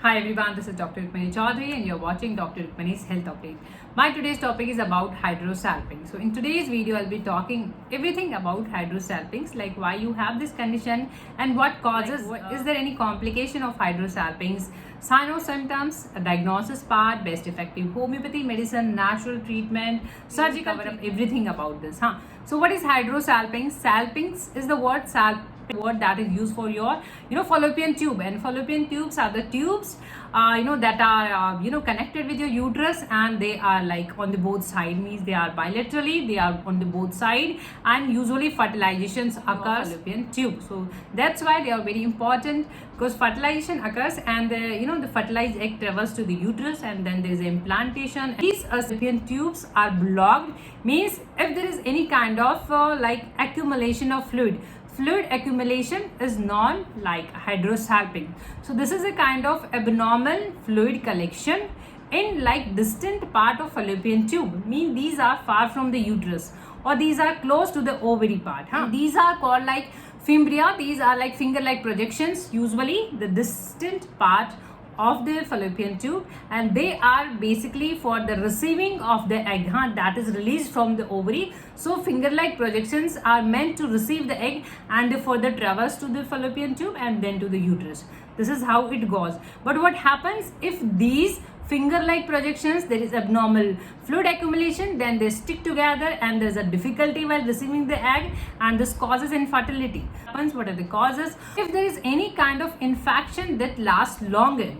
Hi everyone, this is Dr. Rukmanichoudhary and you're watching Dr. Rukmani's Health Update. My today's topic is about Hydrosalpinx. So in today's video, I'll be talking everything about Hydrosalpinx, like why you have this condition and what causes, is there any complication of Hydrosalpinx, sign or symptoms, a diagnosis part, best effective homeopathy medicine, natural treatment, surgical, cover up everything about this. So what is Hydrosalpinx? Salpinx is the word that is used for your fallopian tube, and fallopian tubes are the tubes that are connected with your uterus, and they are like on the both side, means they are bilaterally, they are on the both side, and usually fertilizations occurs fallopian tube. So that's why they are very important, because fertilization occurs and the fertilized egg travels to the uterus, and then there is implantation. These fallopian tubes are blocked, means if there is any kind of accumulation of fluid accumulation is known like hydrosalpinx. So this is a kind of abnormal fluid collection in like distant part of fallopian tube, mean these are far from the uterus or these are close to the ovary part. These are called like fimbria. These are like finger-like projections, usually the distant part of the fallopian tube, and they are basically for the receiving of the egg that is released from the ovary. So finger-like projections are meant to receive the egg and further travels to the fallopian tube and then to the uterus. This is how it goes. But what happens if these finger-like projections, there is abnormal fluid accumulation, then they stick together and there's a difficulty while receiving the egg, and this causes infertility. What are the causes? If there is any kind of infection that lasts longer,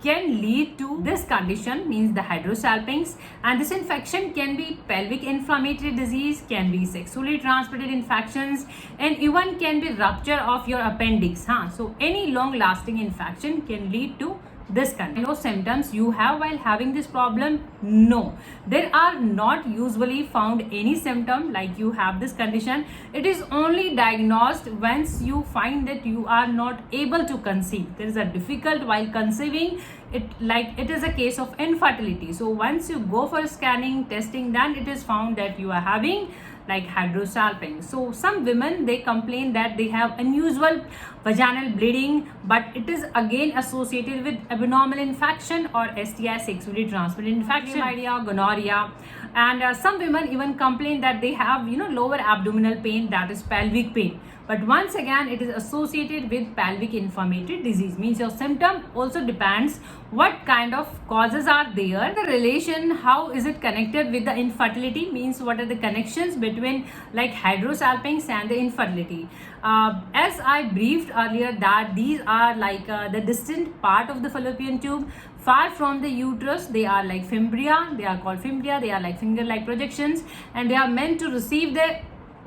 can lead to this condition, means the Hydrosalpinx, and this infection can be pelvic inflammatory disease, can be sexually transmitted infections, and even can be rupture of your appendix. So any long lasting infection can lead to this kind. No symptoms you have while having this problem? No, there are not usually found any symptom like you have this condition. It is only diagnosed once you find that you are not able to conceive. There is a difficult while conceiving, it is a case of infertility. So once you go for scanning, testing, then it is found that you are having like Hydrosalpinx. So some women, they complain that they have unusual vaginal bleeding, but it is again associated with abnormal infection or STI, sexually transmitted infection, gonorrhea. And some women even complain that they have lower abdominal pain, that is pelvic pain. But once again, it is associated with pelvic inflammatory disease, means your symptom also depends what kind of causes are there. The relation, how is it connected with the infertility, means what are the connections between like Hydrosalpinx and the infertility. As I briefed earlier, that these are like the distant part of the fallopian tube, far from the uterus. They are like fimbria, they are called fimbria, they are like finger-like projections, and they are meant to receive the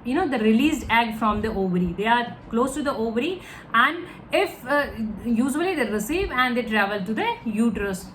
the released egg from the ovary. They are close to the ovary, and if usually they receive and they travel to the uterus.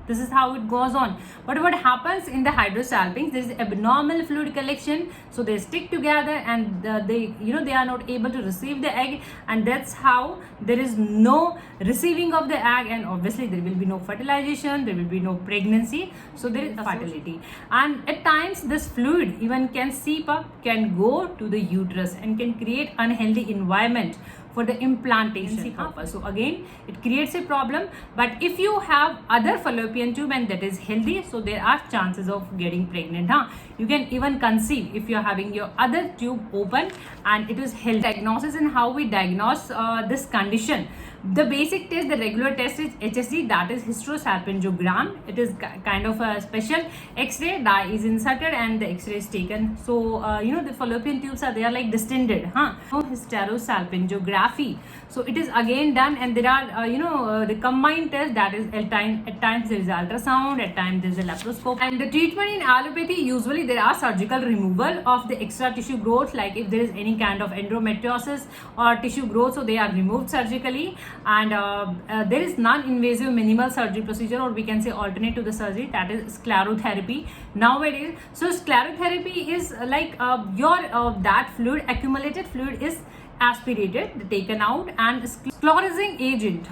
This is how it goes on. But what happens in the Hydrosalpinx, there is abnormal fluid collection, so they stick together and they are not able to receive the egg, and that's how there is no receiving of the egg, and obviously there will be no fertilization, there will be no pregnancy, so there is infertility. And at times this fluid even can seep up, can go to the uterus, and can create unhealthy environment for the implantation purpose. So again, it creates a problem. But if you have other fallopian tube and that is healthy, so there are chances of getting pregnant. You can even conceive if you are having your other tube open and it is healthy. Diagnosis and how we diagnose this condition. The basic test, the regular test is HSG, that is hysterosalpingogram. It is kind of a special X-ray. Dye is inserted and the X-ray is taken. So the fallopian tubes are there like distended. Hysterosalpingography. So it is again done, and there are the combined test, that is at times there is ultrasound, at times there is a laparoscope. And the treatment in allopathy, usually there are surgical removal of the extra tissue growth, like if there is any kind of endometriosis or tissue growth, so they are removed surgically. And there is non-invasive minimal surgery procedure, or we can say alternate to the surgery, that is sclerotherapy nowadays. So sclerotherapy is like that fluid, accumulated fluid is aspirated, taken out, and sclerosing agent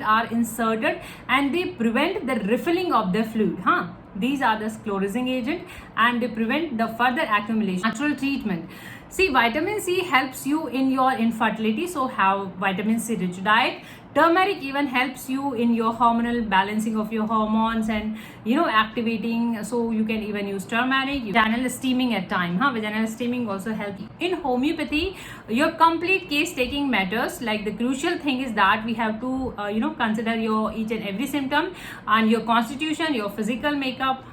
are inserted, and they prevent the refilling of the fluid. These are the sclerosing agent, and they prevent the further accumulation. Natural treatment. See, vitamin C helps you in your infertility, so have vitamin C rich diet. Turmeric even helps you in your hormonal balancing of your hormones and activating. So you can even use turmeric. Vaginal steaming at time. Vaginal steaming also helps. In homeopathy, your complete case taking matters. Like the crucial thing is that we have to consider your each and every symptom and your constitution, your physical makeup.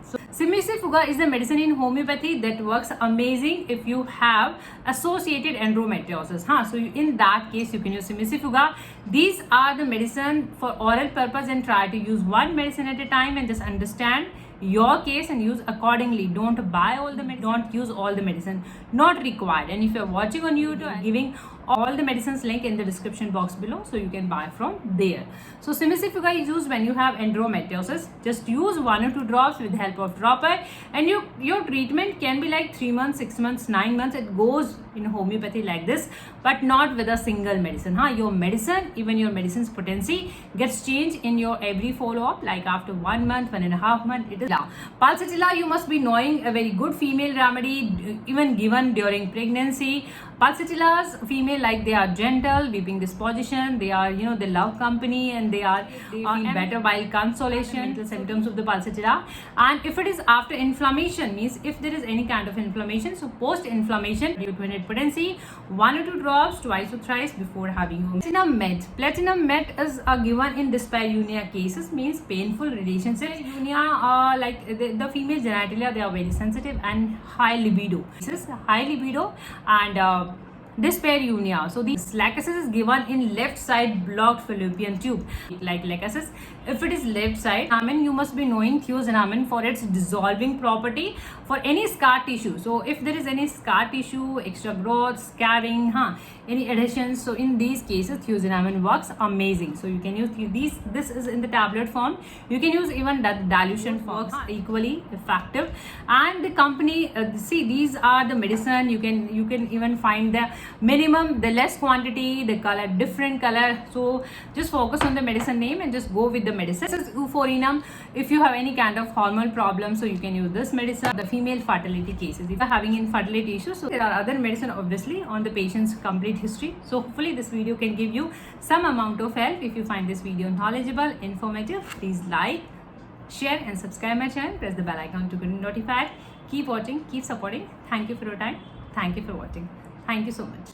So Simisifuga is the medicine in homeopathy that works amazing if you have associated endometriosis. So in that case, you can use Simisifuga. These are the medicine for oral purpose, and try to use one medicine at a time and just understand your case and use accordingly. Don't buy all the medicine, don't use all the medicine, not required. And if you're watching on YouTube, I'm giving all the medicines link in the description box below, so you can buy from there. So Simisifuga is used when you have endometriosis. Just use 1 or 2 drops with the help of dropper, and your treatment can be like 3 months, 6 months, 9 months. It goes in homeopathy like this, but not with a single medicine. Your medicine, even your medicine's potency gets changed in your every follow-up, like after 1 month, 1.5 months. It is Pulsatilla. You must be knowing a very good female remedy, even given during pregnancy. Pulsatillas, female, like they are gentle, weeping disposition, they are, they love company, and they feel better while consolation. The symptoms of the pulsatilla. And if it is after inflammation, means if there is any kind of inflammation, so post-inflammation, due to potency, 1 or 2 drops twice or thrice before having Platinum Med. Platinum Med is given in dyspareunia cases, means painful relationships. Like the female genitalia, they are very sensitive and high libido. This is high libido and dyspareunia. So these lachesis is given in left side blocked fallopian tube, like lachesis. If it is left side, you must be knowing thiocyanamine for its dissolving property for any scar tissue. So if there is any scar tissue, extra growth, scarring, any adhesions, so in these cases thiocyanamine works amazing. So you can use these. This is in the tablet form. You can use even that dilution works equally effective. And the company, see, these are the medicine. You can even find the minimum, the less quantity, the color, different color. So just focus on the medicine name and just go with the medicine. This is Euphorinum. If you have any kind of hormonal problem, so you can use this medicine. The female fertility cases, if you are having infertility issues, so there are other medicine obviously on the patient's complete history. So hopefully this video can give you some amount of help. If you find this video knowledgeable, informative, please like, share and subscribe my channel. Press the bell icon to get notified. Keep watching, keep supporting. Thank you for your time. Thank you for watching. Thank you so much.